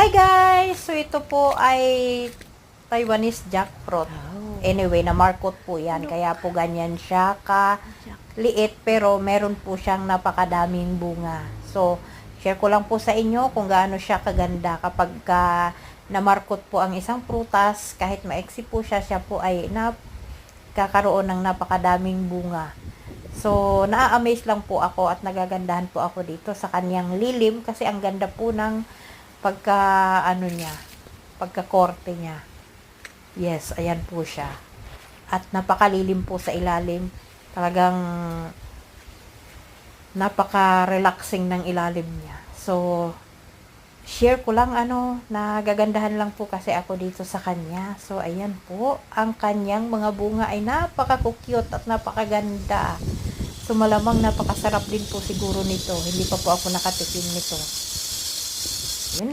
Hi guys! So ito po ay Taiwanese jackfruit. Anyway, na-markot po yan. Kaya po ganyan siya ka-liit pero meron po siyang napakadaming bunga. So, share ko lang po sa inyo kung gaano siya kaganda kapag na-markot po ang isang prutas. Kahit maiksi po siya, siya po ay kakaroon ng napakadaming bunga. So, naa-amaze lang po ako at nagagandahan po ako dito sa kanyang lilim kasi ang ganda po ng pagka-korte niya. Yes, ayan po siya. At napakalilim po sa ilalim. Talagang napaka-relaxing ng ilalim niya. So, share ko lang nagagandahan lang po kasi ako dito sa kanya. So, ayan po, ang kanyang mga bunga ay napaka-cute at napakaganda. So, malamang napakasarap din po siguro nito. Hindi pa po ako nakatikim nito.